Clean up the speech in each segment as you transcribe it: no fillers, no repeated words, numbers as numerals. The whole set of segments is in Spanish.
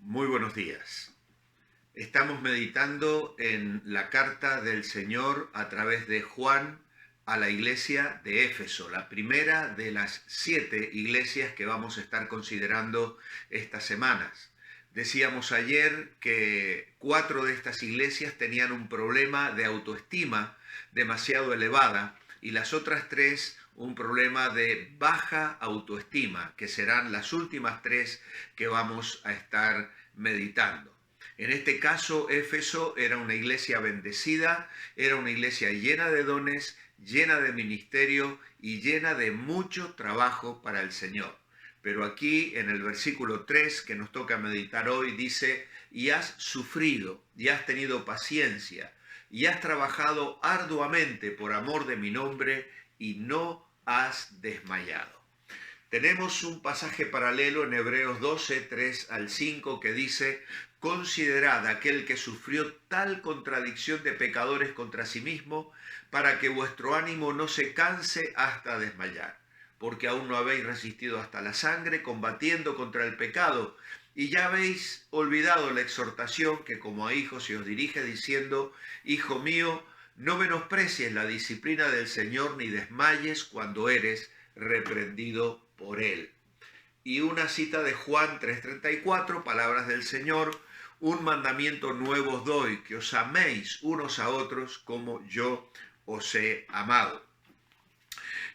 Muy buenos días. Estamos meditando en la carta del Señor a través de Juan a la iglesia de Éfeso, la primera de las 7 iglesias que vamos a estar considerando estas semanas. Decíamos ayer que 4 de estas iglesias tenían un problema de autoestima demasiado elevada y las otras 3 un problema de baja autoestima, que serán las últimas 3 que vamos a estar meditando. En este caso, Éfeso era una iglesia bendecida, era una iglesia llena de dones, llena de ministerio y llena de mucho trabajo para el Señor. Pero aquí en el versículo 3 que nos toca meditar hoy dice, y has sufrido, y has tenido paciencia, y has trabajado arduamente por amor de mi nombre, y no has desmayado. Tenemos un pasaje paralelo en Hebreos 12, 3 al 5 que dice, considerad aquel que sufrió tal contradicción de pecadores contra sí mismo, para que vuestro ánimo no se canse hasta desmayar, porque aún no habéis resistido hasta la sangre, combatiendo contra el pecado, y ya habéis olvidado la exhortación que como a hijos se os dirige diciendo, hijo mío, no menosprecies la disciplina del Señor ni desmayes cuando eres reprendido por él. Y una cita de Juan 3:34, palabras del Señor, un mandamiento nuevo os doy, que os améis unos a otros como yo os he amado.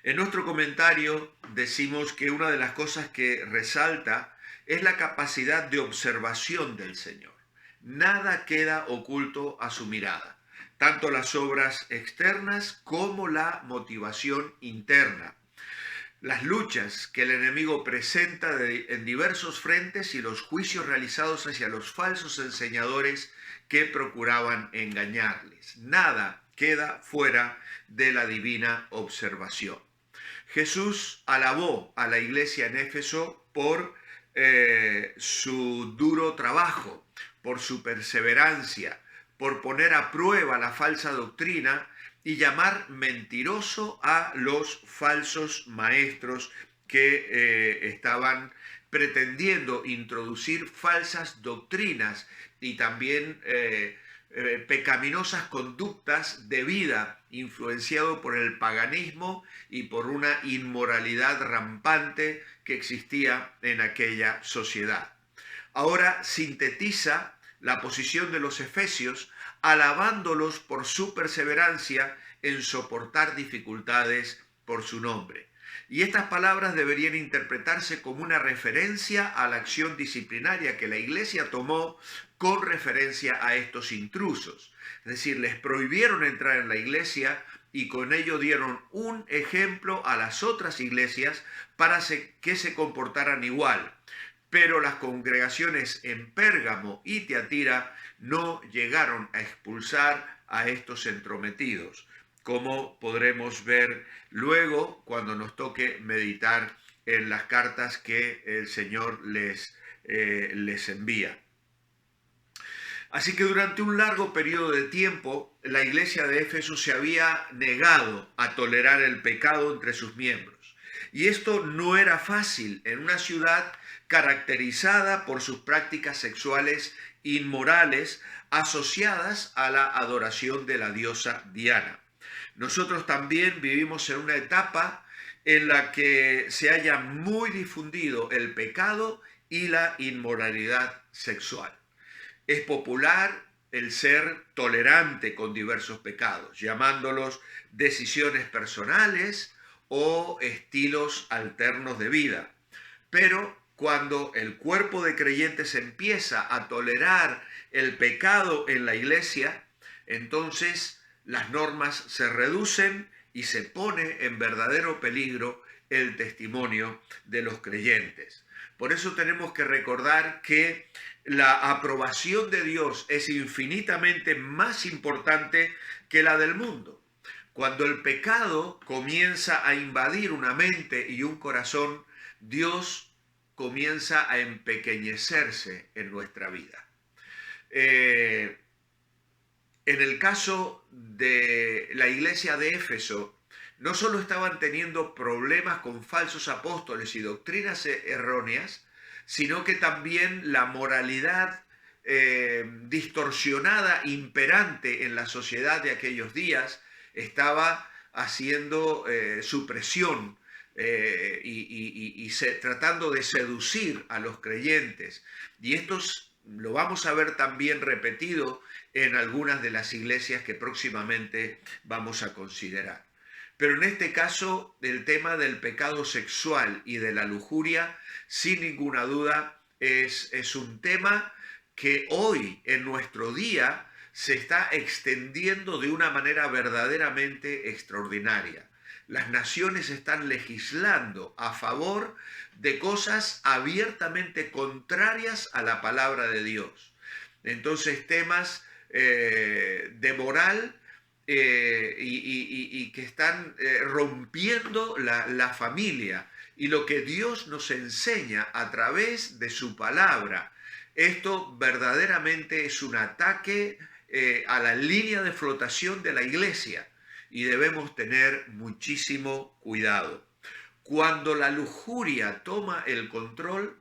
En nuestro comentario decimos que una de las cosas que resalta es la capacidad de observación del Señor. Nada queda oculto a su mirada, tanto las obras externas como la motivación interna. Las luchas que el enemigo presenta en diversos frentes y los juicios realizados hacia los falsos enseñadores que procuraban engañarles. Nada queda fuera de la divina observación. Jesús alabó a la iglesia en Éfeso por su duro trabajo, por su perseverancia, por poner a prueba la falsa doctrina y llamar mentiroso a los falsos maestros que estaban pretendiendo introducir falsas doctrinas y también pecaminosas conductas de vida, influenciado por el paganismo y por una inmoralidad rampante que existía en aquella sociedad. Ahora sintetiza la posición de los efesios alabándolos por su perseverancia en soportar dificultades por su nombre. Y estas palabras deberían interpretarse como una referencia a la acción disciplinaria que la iglesia tomó con referencia a estos intrusos. Es decir, les prohibieron entrar en la iglesia y con ello dieron un ejemplo a las otras iglesias para que se comportaran igual. Pero las congregaciones en Pérgamo y Tiatira no llegaron a expulsar a estos entrometidos, como podremos ver luego cuando nos toque meditar en las cartas que el Señor les envía. Así que durante un largo periodo de tiempo, la iglesia de Éfeso se había negado a tolerar el pecado entre sus miembros. Y esto no era fácil en una ciudad caracterizada por sus prácticas sexuales inmorales asociadas a la adoración de la diosa Diana. Nosotros también vivimos en una etapa en la que se haya muy difundido el pecado y la inmoralidad sexual. Es popular el ser tolerante con diversos pecados, llamándolos decisiones personales o estilos alternos de vida. Pero cuando el cuerpo de creyentes empieza a tolerar el pecado en la iglesia, entonces las normas se reducen y se pone en verdadero peligro el testimonio de los creyentes. Por eso tenemos que recordar que la aprobación de Dios es infinitamente más importante que la del mundo. Cuando el pecado comienza a invadir una mente y un corazón, Dios comienza a empequeñecerse en nuestra vida. En el caso de la iglesia de Éfeso, no solo estaban teniendo problemas con falsos apóstoles y doctrinas erróneas, sino que también la moralidad distorsionada, imperante en la sociedad de aquellos días, estaba haciendo su presión tratando de seducir a los creyentes. Y esto lo vamos a ver también repetido en algunas de las iglesias que próximamente vamos a considerar. Pero en este caso, el tema del pecado sexual y de la lujuria, sin ninguna duda, es un tema que hoy, en nuestro día, se está extendiendo de una manera verdaderamente extraordinaria. Las naciones están legislando a favor de cosas abiertamente contrarias a la palabra de Dios. Entonces, temas de moral y que están rompiendo la familia y lo que Dios nos enseña a través de su palabra. Esto verdaderamente es un ataque a la línea de flotación de la iglesia y debemos tener muchísimo cuidado. Cuando la lujuria toma el control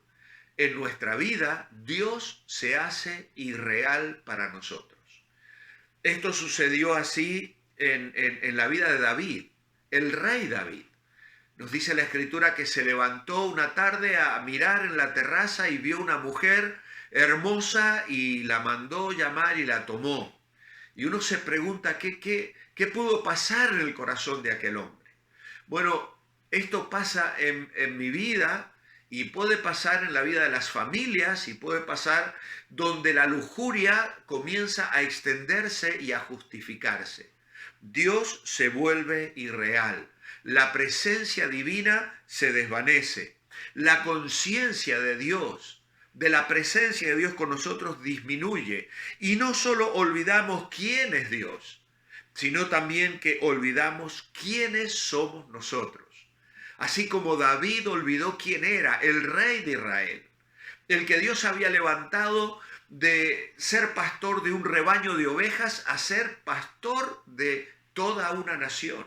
en nuestra vida, Dios se hace irreal para nosotros. Esto sucedió así en la vida de David, el rey David. Nos dice la Escritura que se levantó una tarde a mirar en la terraza y vio una mujer hermosa y la mandó llamar y la tomó. Y uno se pregunta qué pudo pasar en el corazón de aquel hombre. Bueno, esto pasa en mi vida y puede pasar en la vida de las familias y puede pasar donde la lujuria comienza a extenderse y a justificarse. Dios se vuelve irreal. La presencia divina se desvanece. La conciencia de Dios, de la presencia de Dios con nosotros disminuye. Y no solo olvidamos quién es Dios, sino también que olvidamos quiénes somos nosotros. Así como David olvidó quién era, el rey de Israel, el que Dios había levantado de ser pastor de un rebaño de ovejas a ser pastor de toda una nación.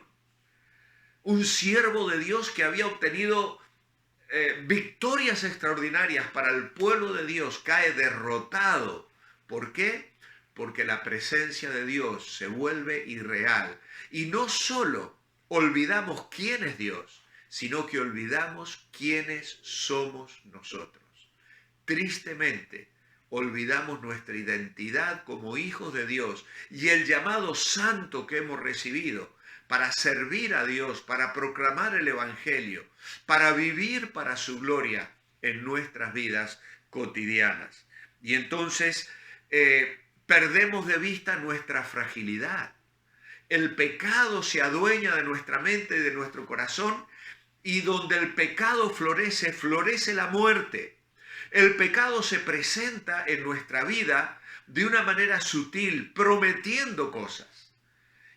Un siervo de Dios que había obtenido victorias extraordinarias para el pueblo de Dios, cae derrotado. ¿Por qué? Porque la presencia de Dios se vuelve irreal. Y no solo olvidamos quién es Dios, sino que olvidamos quiénes somos nosotros. Tristemente, olvidamos nuestra identidad como hijos de Dios y el llamado santo que hemos recibido para servir a Dios, para proclamar el Evangelio, para vivir para su gloria en nuestras vidas cotidianas. Y entonces perdemos de vista nuestra fragilidad. El pecado se adueña de nuestra mente y de nuestro corazón, y donde el pecado florece, florece la muerte. El pecado se presenta en nuestra vida de una manera sutil, prometiendo cosas.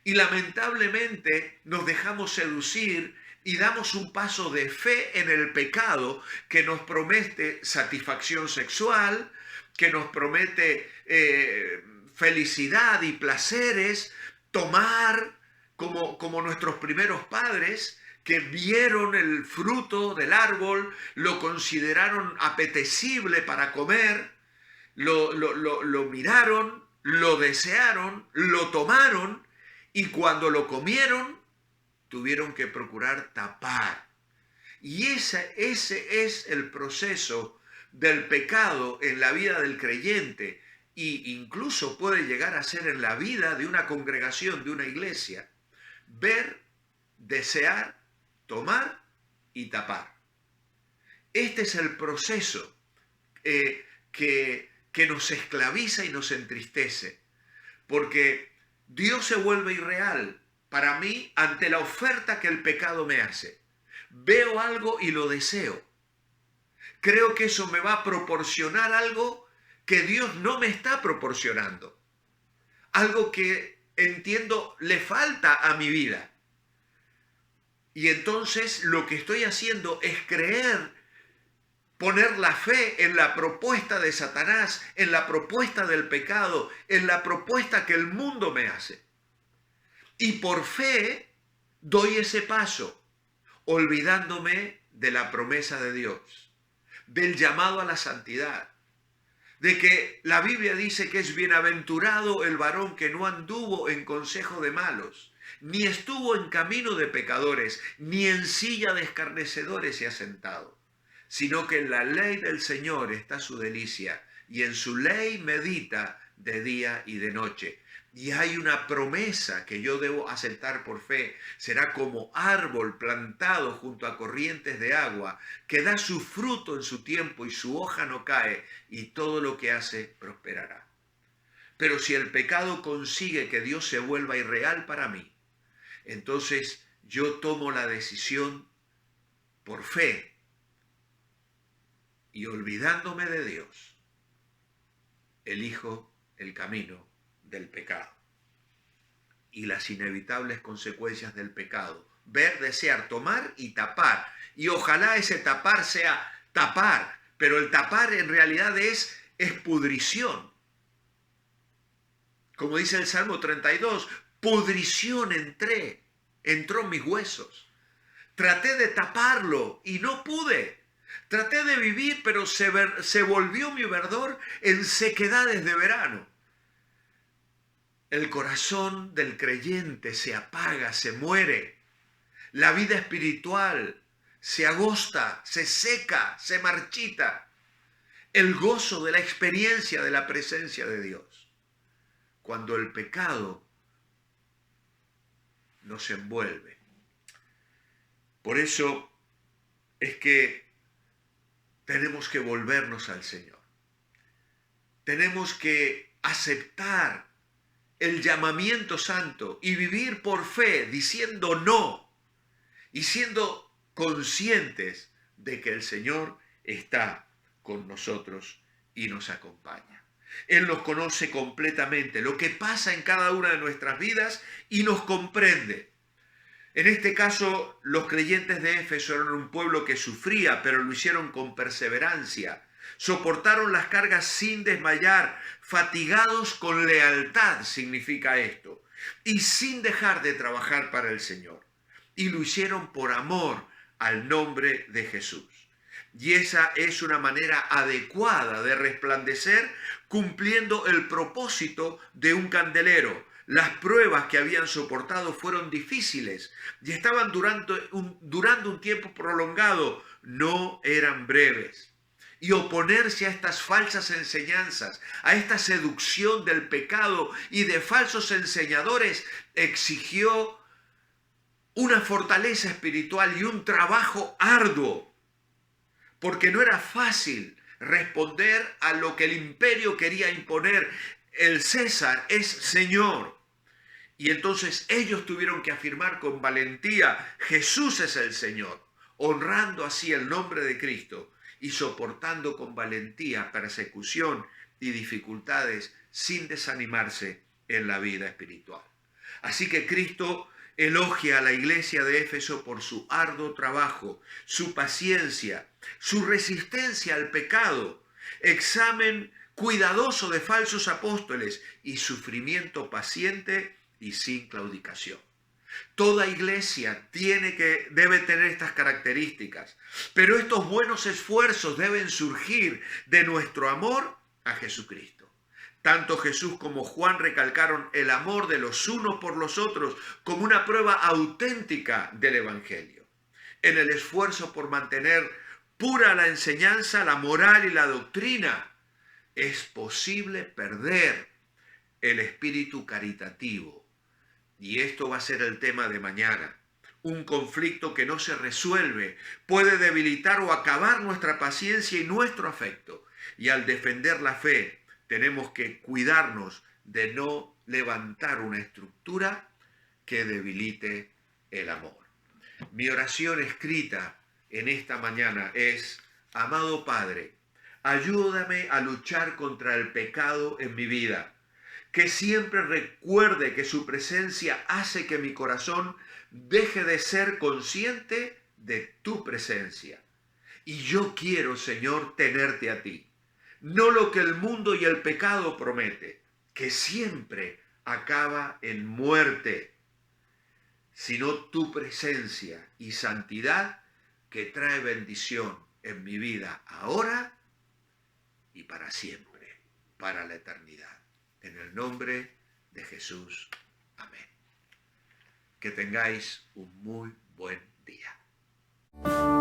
Y lamentablemente nos dejamos seducir y damos un paso de fe en el pecado que nos promete satisfacción sexual, que nos promete felicidad y placeres, tomar como nuestros primeros padres, que vieron el fruto del árbol, lo consideraron apetecible para comer, lo miraron, lo desearon, lo tomaron, y cuando lo comieron, tuvieron que procurar tapar. Y ese es el proceso del pecado en la vida del creyente, e incluso puede llegar a ser en la vida de una congregación, de una iglesia. Ver, desear, tomar y tapar. Este es el proceso que nos esclaviza y nos entristece, porque Dios se vuelve irreal para mí ante la oferta que el pecado me hace. Veo algo y lo deseo. Creo que eso me va a proporcionar algo que Dios no me está proporcionando. Algo que entiendo le falta a mi vida. Y entonces lo que estoy haciendo es creer, poner la fe en la propuesta de Satanás, en la propuesta del pecado, en la propuesta que el mundo me hace. Y por fe doy ese paso, olvidándome de la promesa de Dios. del llamado a la santidad, de que la Biblia dice que es bienaventurado el varón que no anduvo en consejo de malos, ni estuvo en camino de pecadores, ni en silla de escarnecedores se ha sentado, sino que en la ley del Señor está su delicia, y en su ley medita de día y de noche. Y hay una promesa que yo debo aceptar por fe. Será como árbol plantado junto a corrientes de agua, que da su fruto en su tiempo y su hoja no cae, y todo lo que hace prosperará. Pero si el pecado consigue que Dios se vuelva irreal para mí, entonces yo tomo la decisión por fe y olvidándome de Dios, elijo el camino del pecado y las inevitables consecuencias del pecado. Ver, desear, tomar y tapar. Y ojalá ese tapar sea tapar, pero el tapar en realidad es pudrición. Como dice el Salmo 32, pudrición entró en mis huesos. Traté de taparlo y no pude. Traté de vivir, pero se volvió mi verdor en sequedades de verano. El corazón del creyente se apaga, se muere. La vida espiritual se agosta, se seca, se marchita. El gozo de la experiencia de la presencia de Dios. Cuando el pecado nos envuelve. Por eso es que tenemos que volvernos al Señor. Tenemos que aceptar el llamamiento santo y vivir por fe diciendo no y siendo conscientes de que el Señor está con nosotros y nos acompaña. Él nos conoce completamente, lo que pasa en cada una de nuestras vidas y nos comprende. En este caso, los creyentes de Éfeso eran un pueblo que sufría, pero lo hicieron con perseverancia. Soportaron las cargas sin desmayar, fatigados con lealtad, significa esto, y sin dejar de trabajar para el Señor. Y lo hicieron por amor al nombre de Jesús. Y esa es una manera adecuada de resplandecer cumpliendo el propósito de un candelero. Las pruebas que habían soportado fueron difíciles y estaban durando un tiempo prolongado, no eran breves. Y oponerse a estas falsas enseñanzas, a esta seducción del pecado y de falsos enseñadores, exigió una fortaleza espiritual y un trabajo arduo, porque no era fácil responder a lo que el imperio quería imponer. El César es Señor. Y entonces ellos tuvieron que afirmar con valentía, Jesús es el Señor, honrando así el nombre de Cristo y soportando con valentía persecución y dificultades sin desanimarse en la vida espiritual. Así que Cristo elogia a la iglesia de Éfeso por su arduo trabajo, su paciencia, su resistencia al pecado, examen cuidadoso de falsos apóstoles y sufrimiento paciente y sin claudicación. Toda iglesia debe tener estas características, pero estos buenos esfuerzos deben surgir de nuestro amor a Jesucristo. Tanto Jesús como Juan recalcaron el amor de los unos por los otros como una prueba auténtica del Evangelio. En el esfuerzo por mantener pura la enseñanza, la moral y la doctrina, es posible perder el espíritu caritativo. Y esto va a ser el tema de mañana. Un conflicto que no se resuelve puede debilitar o acabar nuestra paciencia y nuestro afecto. Y al defender la fe, tenemos que cuidarnos de no levantar una estructura que debilite el amor. Mi oración escrita en esta mañana es: amado Padre, ayúdame a luchar contra el pecado en mi vida. Que siempre recuerde que su presencia hace que mi corazón deje de ser consciente de tu presencia. Y yo quiero, Señor, tenerte a ti. No lo que el mundo y el pecado promete, que siempre acaba en muerte, sino tu presencia y santidad que trae bendición en mi vida ahora y para siempre, para la eternidad. En el nombre de Jesús. Amén. Que tengáis un muy buen día.